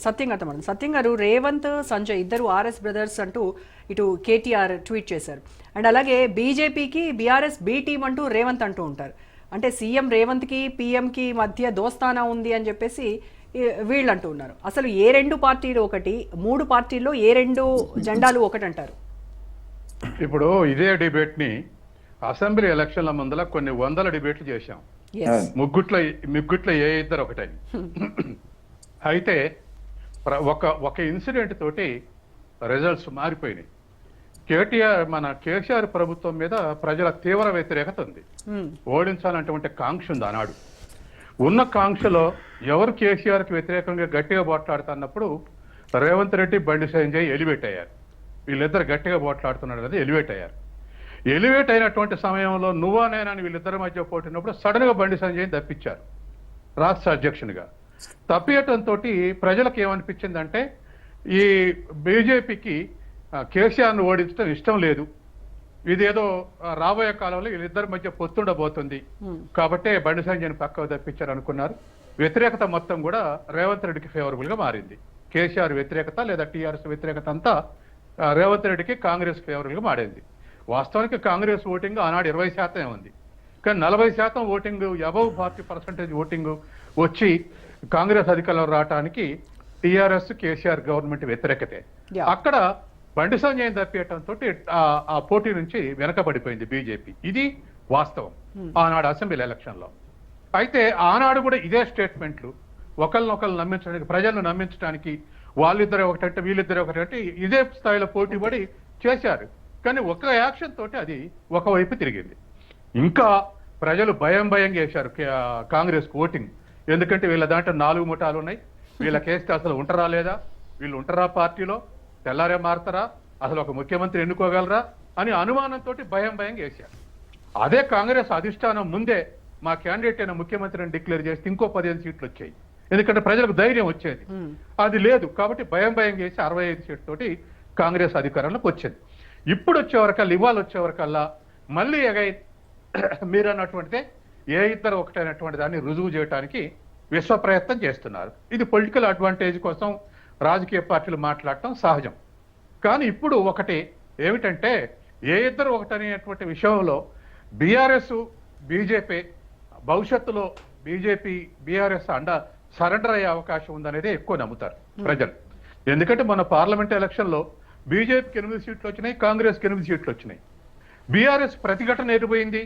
సత్యం గారు, రేవంత్, సంజయ్ ఇద్దరు RS brothers అంటూ ఇటు కేటీఆర్ ట్వీట్ చేశారు. అండ్ అలాగే బీజేపీకి బీఆర్ఎస్ బి టీం అంటూ రేవంత్ అంటూ ఉంటారు. అంటే సీఎం రేవంత్కి పీఎంకి మధ్య దోస్తానా ఉంది అని చెప్పేసి వీళ్ళు అంటూ ఉన్నారు. అసలు ఏ రెండు పార్టీలు ఒకటి, మూడు పార్టీల్లో ఏ రెండు జెండాలు ఒకటి అంటారు? ఇప్పుడు ఇదే డిబేట్ ని అసెంబ్లీ ఎలక్షన్ల ముందర కొన్ని వందల డిబేట్లు చేశాం. ముగ్గుట్లో ఏ ఇద్దరు ఒకటని. అయితే ఒక ఇన్సిడెంట్ తోటి రిజల్ట్స్ మారిపోయినాయి. కేసీఆర్ ప్రభుత్వం మీద ప్రజల తీవ్ర వ్యతిరేకత ఉంది. ఓడించాలంటే కాంక్ష ఉంది. ఆనాడు ఉన్న కాంక్షలో ఎవరు కేసీఆర్కి వ్యతిరేకంగా గట్టిగా పోట్లాడుతున్నప్పుడు రేవంత్ రెడ్డి, బండి సంజయ్ ఎలివేట్ అయ్యారు. వీళ్ళిద్దరు గట్టిగా పోట్లాడుతున్నారు కదా, ఎలివేట్ అయ్యారు. ఎలివేట్ అయినటువంటి సమయంలో నువ్వా నేనని వీళ్ళిద్దరి మధ్య పోటీనప్పుడు సడన్ గా బండి సంజయ్ని తప్పించారు రాష్ట్ర అధ్యక్షునిగా. తప్పియటంతో ప్రజలకు ఏమనిపించిందంటే ఈ బీజేపీకి కేసీఆర్ను ఓడించడం ఇష్టం లేదు, ఇదేదో రాబోయే కాలంలో వీళ్ళిద్దరి మధ్య పొత్తుండబోతుంది కాబట్టే బండి సంజయ్ని పక్కకు తప్పించారు అనుకున్నారు. వ్యతిరేకత మొత్తం కూడా రేవంత్ రెడ్డికి ఫేవరబుల్ గా మారింది. కేసీఆర్ వ్యతిరేకత లేదా టీఆర్ఎస్ వ్యతిరేకత అంతా రేవంత్ రెడ్డికి కాంగ్రెస్ ఫేవరబుల్ గా మారింది. వాస్తవానికి కాంగ్రెస్ ఓటింగ్ ఆనాడు 20% ఉంది, కానీ 40% ఓటింగ్, అబవ్ 40% ఓటింగ్ వచ్చి కాంగ్రెస్ అధికారంలో రావడానికి టీఆర్ఎస్ కేసీఆర్ గవర్నమెంట్ వ్యతిరేకతే. అక్కడ బండి సంజయ్ తప్పియటంతో ఆ పోటీ నుంచి వెనకబడిపోయింది బీజేపీ. ఇది వాస్తవం ఆనాడు అసెంబ్లీ ఎలక్షన్ లో. అయితే ఆనాడు కూడా ఇదే స్టేట్మెంట్లు ఒకరినొకరు నమ్మించడానికి, ప్రజలను నమ్మించడానికి వాళ్ళిద్దరే ఒకటంటే వీళ్ళిద్దరే ఒకటంటే ఇదే స్థాయిలో పోటీ పడి చేశారు. కానీ ఒక యాక్షన్ తోటి అది ఒకవైపు తిరిగింది. ఇంకా ప్రజలు భయంగా వేశారు కాంగ్రెస్ ఓటింగ్. ఎందుకంటే వీళ్ళ దాంట్లో 4 ముఠాలు ఉన్నాయి, వీళ్ళకేస్తే అసలు ఉంటారా లేదా, వీళ్ళు ఉంటారా పార్టీలో, తెల్లారే మారుతారా, అసలు ఒక ముఖ్యమంత్రి ఎన్నుకోగలరా అని అనుమానంతో భయంగా వేశారు. అదే కాంగ్రెస్ అధిష్టానం ముందే మా క్యాండిడేట్ అయిన ముఖ్యమంత్రిని డిక్లేర్ చేస్తే ఇంకో 15 సీట్లు వచ్చాయి. ఎందుకంటే ప్రజలకు ధైర్యం వచ్చేది. అది లేదు కాబట్టి భయం చేసి 65 సీట్ల తోటి కాంగ్రెస్ అధికారంలోకి వచ్చింది. ఇప్పుడు వచ్చేవరకల్లా, ఇవాళ వచ్చేవరకల్లా మళ్ళీ మీరు అన్నటువంటిదే ఏ ఇద్దరు ఒకటైనటువంటి దాన్ని రుజువు చేయడానికి విశ్వ ప్రయత్నం చేస్తున్నారు. ఇది పొలిటికల్ అడ్వాంటేజ్ కోసం రాజకీయ పార్టీలు మాట్లాడటం సహజం. కానీ ఇప్పుడు ఒకటి ఏమిటంటే ఏ ఇద్దరు ఒకటనేటువంటి విషయంలో బీఆర్ఎస్, బీజేపీ భవిష్యత్తులో బీజేపీ బీఆర్ఎస్ సరెండర్ అయ్యే అవకాశం ఉందనేది ఎక్కువ నమ్ముతారు ప్రజలు. ఎందుకంటే మన పార్లమెంట్ ఎలక్షన్ లో బీజేపీకి 8 సీట్లు వచ్చినాయి, కాంగ్రెస్కి 8 సీట్లు వచ్చినాయి. బీఆర్ఎస్ ప్రతిఘటన ఎటుపోయింది?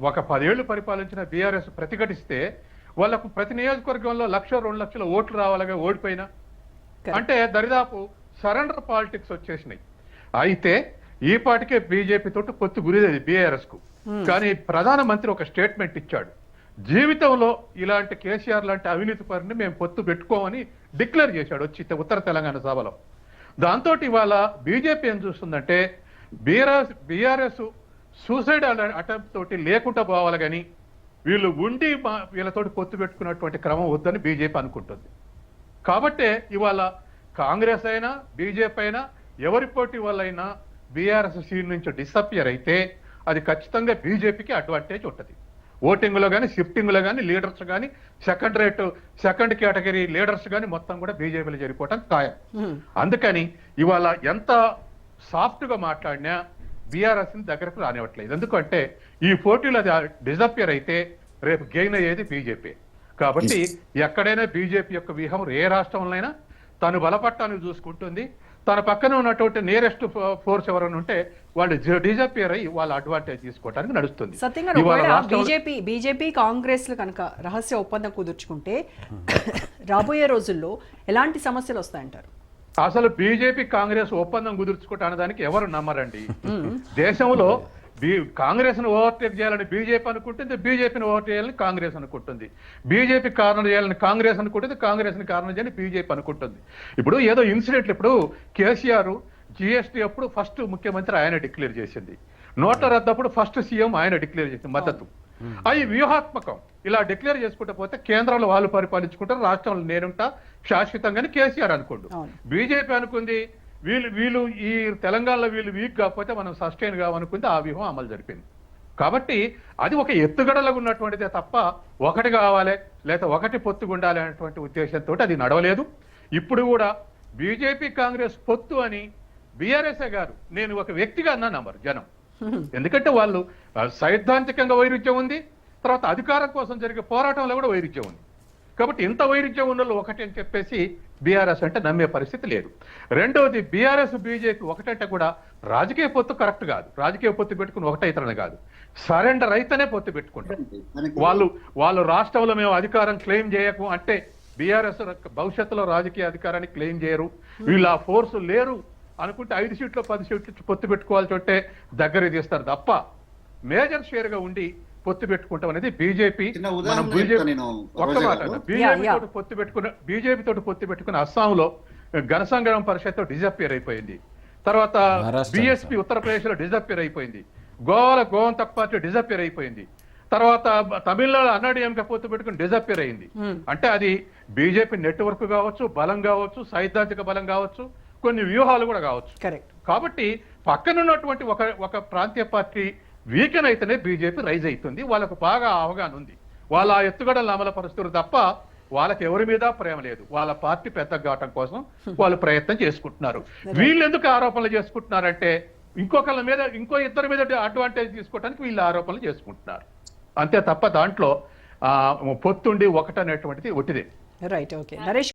ఒక 10 ఏళ్లు పరిపాలించిన బీఆర్ఎస్ ప్రతిఘటిస్తే వాళ్ళకు ప్రతి నియోజకవర్గంలో 1-2 లక్షల ఓట్లు రావాలిగా, ఓడిపోయినా అంటే దరిదాపు సరెండర్ పాలిటిక్స్ వచ్చేసినాయి. అయితే ఈ పాటికే బీజేపీ తోటి పొత్తు గురిదేది బీఆర్ఎస్ కు. కానీ ప్రధానమంత్రి ఒక స్టేట్మెంట్ ఇచ్చాడు, జీవితంలో ఇలాంటి కేసీఆర్ లాంటి అవినీతి పరుని మేము పొత్తు పెట్టుకోమని డిక్లేర్ చేశాడు వచ్చి ఉత్తర తెలంగాణ సభలో. దాంతో ఇవాళ బీజేపీ ఏం చూస్తుందంటే బీఆర్ఎస్ సూసైడ్ అటెంప్ట్ తోటి లేకుండా పోవాలి, కానీ వీళ్ళు ఉండి వీళ్ళతోటి పొత్తు పెట్టుకున్నటువంటి క్రమం వద్దని బీజేపీ అనుకుంటుంది. కాబట్టే ఇవాళ కాంగ్రెస్ అయినా బీజేపీ అయినా ఎవరి పోటీ వల్లైనా బీఆర్ఎస్ సీన్ నుంచి డిసప్పియర్ అయితే అది ఖచ్చితంగా బీజేపీకి అడ్వాంటేజ్ ఉంటుంది. ఓటింగ్లో కానీ, షిఫ్టింగ్లో కానీ, లీడర్స్ కానీ, సెకండ్ కేటగిరీ లీడర్స్ కానీ మొత్తం కూడా బీజేపీలో జరిగిపోవటం ఖాయం. అందుకని ఇవాళ ఎంత సాఫ్ట్ గా మాట్లాడినా బీఆర్ఎస్ ని దగ్గరకు రానివ్వట్లేదు. ఎందుకంటే ఈ పోటీలో డిసప్పియర్ అయితే రేపు గెయిన్ అయ్యేది బీజేపీ. కాబట్టి ఎక్కడైనా బీజేపీ యొక్క వ్యూహం ఏ రాష్ట్రంలోనైనా తను బలపట్టాన్ని చూసుకుంటుంది. తన పక్కన ఉన్నటువంటి నియరెస్ట్ ఫోర్స్ ఎవరైనా ఉంటే వాళ్ళు డిజపియర్ అయ్యి వాళ్ళ అడ్వాంటేజ్ తీసుకోవడానికి నడుస్తుంది. బీజేపీ కాంగ్రెస్ కనుక రహస్య ఒప్పందం కుదుర్చుకుంటే రాబోయే రోజుల్లో ఎలాంటి సమస్యలు వస్తాయంటారు? అసలు బీజేపీ కాంగ్రెస్ ఒప్పందం కుదుర్చుకుంటా అనడానికి ఎవరు నమ్మరండి. దేశంలో కాంగ్రెస్ ను ఓవర్టేక్ చేయాలని బీజేపీ అనుకుంటుంది, బీజేపీని ఓవర్టేక్ చేయాలని కాంగ్రెస్ అనుకుంటుంది. బీజేపీ కారణం చేయాలని కాంగ్రెస్ అనుకుంటుంది, కాంగ్రెస్ ని కారణం చేయాలని బీజేపీ అనుకుంటుంది. ఇప్పుడు ఏదో ఇన్సిడెంట్లు, ఇప్పుడు కేసీఆర్ జిఎస్టీ అప్పుడు ఫస్ట్ ముఖ్యమంత్రి ఆయన డిక్లేర్ చేసింది, నోట్ల రద్దప్పుడు ఫస్ట్ సీఎం ఆయన డిక్లేర్ చేసింది మద్దతు. అవి వ్యూహాత్మకం. ఇలా డిక్లేర్ చేసుకుంటూ పోతే కేంద్రంలో వాళ్ళు పరిపాలించుకుంటారు, రాష్ట్రంలో నేనుంటా శాశ్వతంగానే కేసీఆర్ అనుకోండు. బీజేపీ అనుకుంది వీళ్ళు ఈ తెలంగాణలో వీళ్ళు వీక్ కాకపోతే మనం సస్టైన్ కావనుకుంది, ఆ వ్యూహం అమలు జరిపింది. కాబట్టి అది ఒక ఎత్తుగడలకు ఉన్నటువంటిదే తప్ప ఒకటి కావాలి లేదా ఒకటి పొత్తుగుండాలి అనేటువంటి ఉద్దేశంతో అది నడవలేదు. ఇప్పుడు కూడా బీజేపీ కాంగ్రెస్ పొత్తు అని బీఆర్ఎస్ గారు, నేను ఒక వ్యక్తిగా అన్నా నమ్మరు జనం. ఎందుకంటే వాళ్ళు సైద్ధాంతికంగా వైరుధ్యం ఉంది, తర్వాత అధికారం కోసం జరిగే పోరాటంలో కూడా వైరుధ్యం ఉంది. కాబట్టి ఇంత వైరుధ్యం ఉన్న ఒకటి అని చెప్పేసి బీఆర్ఎస్ అంటే నమ్మే పరిస్థితి లేదు. రెండవది, బీఆర్ఎస్ బీజేపీ ఒకటంటే కూడా రాజకీయ పొత్తు కరెక్ట్ కాదు. రాజకీయ పొత్తు పెట్టుకుని ఒకటైతరని కాదు, సరెండర్ అయితేనే పొత్తు పెట్టుకుంటారు. వాళ్ళు రాష్ట్రంలో మేము అధికారం క్లెయిమ్ చేయకు అంటే బీఆర్ఎస్ భవిష్యత్తులో రాజకీయ అధికారాన్ని క్లెయిమ్ చేయరు, వీళ్ళు ఆ ఫోర్స్ లేరు అనుకుంటే 5 సీట్లు 10 సీట్లు పొత్తు పెట్టుకోవాల్సి ఉంటే దగ్గర తీస్తారు తప్ప మేజర్ షేర్ గా ఉండి పొత్తు పెట్టుకుంటాం అనేది బీజేపీ. ఒక్క మాట, బీజేపీ తోటి పొత్తు పెట్టుకుని అస్సాంలో ఘనసంగ్రామ పరిషత్ డిజపియర్ అయిపోయింది, తర్వాత బీఎస్పీ ఉత్తరప్రదేశ్ లో డిజపియర్ అయిపోయింది, గోవాలో గోవంతక్ పార్టీ డిజపియర్ అయిపోయింది, తర్వాత తమిళనాడు అన్నాడీఎంకే పొత్తు పెట్టుకుని డిజపియర్ అయింది. అంటే అది బీజేపీ నెట్వర్క్ కావచ్చు, బలం కావచ్చు, సైద్ధాంతిక బలం కావచ్చు, కొన్ని వ్యూహాలు కూడా కావచ్చు. కాబట్టి పక్కనున్నటువంటి ఒక ప్రాంతీయ పార్టీ వీకెన్ అయితేనే బీజేపీ రైజ్ అవుతుంది. వాళ్ళకు బాగా అవగాహన ఉంది, వాళ్ళ ఆ ఎత్తుగడలు అమలుపరుస్తారు తప్ప వాళ్ళకి ఎవరి మీద ప్రేమ లేదు. వాళ్ళ పార్టీ పెద్ద కావటం కోసం వాళ్ళు ప్రయత్నం చేసుకుంటున్నారు. వీళ్ళు ఎందుకు ఆరోపణలు చేసుకుంటున్నారంటే ఇంకొకళ్ళ మీద, ఇంకో ఇద్దరి మీద అడ్వాంటేజ్ తీసుకోవడానికి వీళ్ళు ఆరోపణలు చేసుకుంటున్నారు అంతే తప్ప దాంట్లో పొత్తుండి ఒకటనేటువంటిది ఒట్టిదే. Right, okay Naresh.